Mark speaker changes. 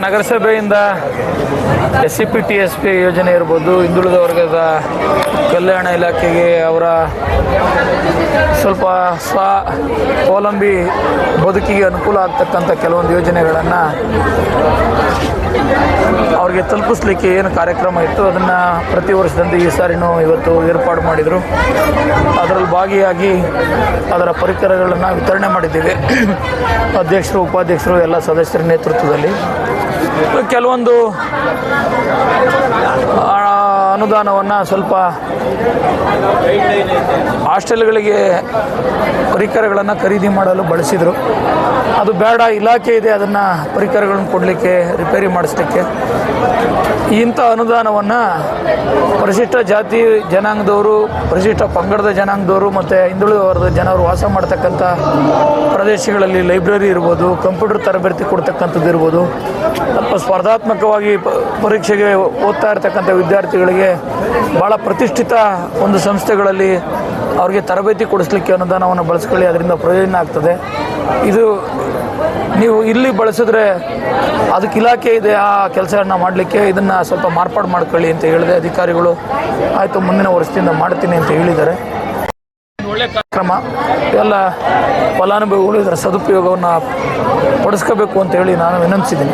Speaker 1: ನಗರಸಭೆಯಿಂದ SCP TSP ಯೋಜನೆ ಇರ್ಬೋದು, ಹಿಂದುಳಿದ ವರ್ಗದ ಕಲ್ಯಾಣ ಇಲಾಖೆಗೆ ಅವರ ಸ್ವಲ್ಪ ಸ್ವಾವಲಂಬಿ ಬದುಕಿಗೆ ಅನುಕೂಲ ಆಗ್ತಕ್ಕಂಥ ಕೆಲವೊಂದು ಯೋಜನೆಗಳನ್ನು ಅವ್ರಿಗೆ ತಲುಪಿಸ್ಲಿಕ್ಕೆ ಏನು ಕಾರ್ಯಕ್ರಮ ಇತ್ತು ಅದನ್ನು ಪ್ರತಿ ವರ್ಷದಂತೆ ಈ ಸಾರಿನೂ ಇವತ್ತು ಏರ್ಪಾಡು ಮಾಡಿದರು. ಅದರಲ್ಲಿ ಭಾಗಿಯಾಗಿ ಅದರ ಪರಿಕರಗಳನ್ನು ವಿತರಣೆ ಮಾಡಿದ್ದೀವಿ. ಅಧ್ಯಕ್ಷರು, ಉಪಾಧ್ಯಕ್ಷರು ಎಲ್ಲ ಸದಸ್ಯರ ನೇತೃತ್ವದಲ್ಲಿ ಕೆಲವೊಂದು ಅನುದಾನವನ್ನು ಸ್ವಲ್ಪ ಹಾಸ್ಟೆಲ್ಗಳಿಗೆ ಪರಿಕರಗಳನ್ನು ಖರೀದಿ ಮಾಡಲು ಬಳಸಿದರು. ಅದು ಬೇಡ, ಇಲಾಖೆ ಇದೆ ಅದನ್ನು ಪರಿಕರಗಳನ್ನು ಕೊಡಲಿಕ್ಕೆ, ರಿಪೇರಿ ಮಾಡಿಸ್ಲಿಕ್ಕೆ. ಇಂಥ ಅನುದಾನವನ್ನು ಪರಿಶಿಷ್ಟ ಜಾತಿ ಜನಾಂಗದವರು, ಪರಿಶಿಷ್ಟ ಪಂಗಡದ ಜನಾಂಗದವರು ಮತ್ತು ಹಿಂದುಳಿದ ವರ್ಗದ ಜನರು ವಾಸ ಮಾಡ್ತಕ್ಕಂಥ ಪ್ರದೇಶಗಳಲ್ಲಿ ಲೈಬ್ರರಿ ಇರ್ಬೋದು, ಕಂಪ್ಯೂಟರ್ ತರಬೇತಿ ಕೊಡ್ತಕ್ಕಂಥದ್ದು ಇರ್ಬೋದು, ಸ್ವಲ್ಪ ಸ್ಪರ್ಧಾತ್ಮಕವಾಗಿ ಪರೀಕ್ಷೆಗೆ ಓದ್ತಾ ಇರ್ತಕ್ಕಂಥ ವಿದ್ಯಾರ್ಥಿಗಳಿಗೆ ಭಾಳ ಪ್ರತಿಷ್ಠಿತ ಒಂದು ಸಂಸ್ಥೆಗಳಲ್ಲಿ ಅವ್ರಿಗೆ ತರಬೇತಿ ಕೊಡಿಸ್ಲಿಕ್ಕೆ ಅನುದಾನವನ್ನು ಬಳಸ್ಕೊಳ್ಳಿ, ಅದರಿಂದ ಪ್ರಯೋಜನ ಆಗ್ತದೆ. ಇದು ನೀವು ಇಲ್ಲಿ ಬಳಸಿದ್ರೆ ಅದಕ್ಕೆ ಇಲಾಖೆ ಇದೆ ಆ ಕೆಲಸಗಳನ್ನ ಮಾಡಲಿಕ್ಕೆ, ಇದನ್ನು ಸ್ವಲ್ಪ ಮಾರ್ಪಾಡು ಮಾಡ್ಕೊಳ್ಳಿ ಅಂತ ಹೇಳಿದೆ. ಅಧಿಕಾರಿಗಳು ಆಯಿತು ಮುಂದಿನ ವರ್ಷದಿಂದ ಮಾಡ್ತೀನಿ ಅಂತ ಹೇಳಿದ್ದಾರೆ. ಒಳ್ಳೆ ಕಾರ್ಯಕ್ರಮ, ಎಲ್ಲ ಫಲಾನುಭವಿಗಳು ಇದರ ಸದುಪಯೋಗವನ್ನು ಪಡಿಸ್ಕೋಬೇಕು ಅಂತ ಹೇಳಿ ನಾನು ವಿನಂತಿಸಿದ್ದೀನಿ.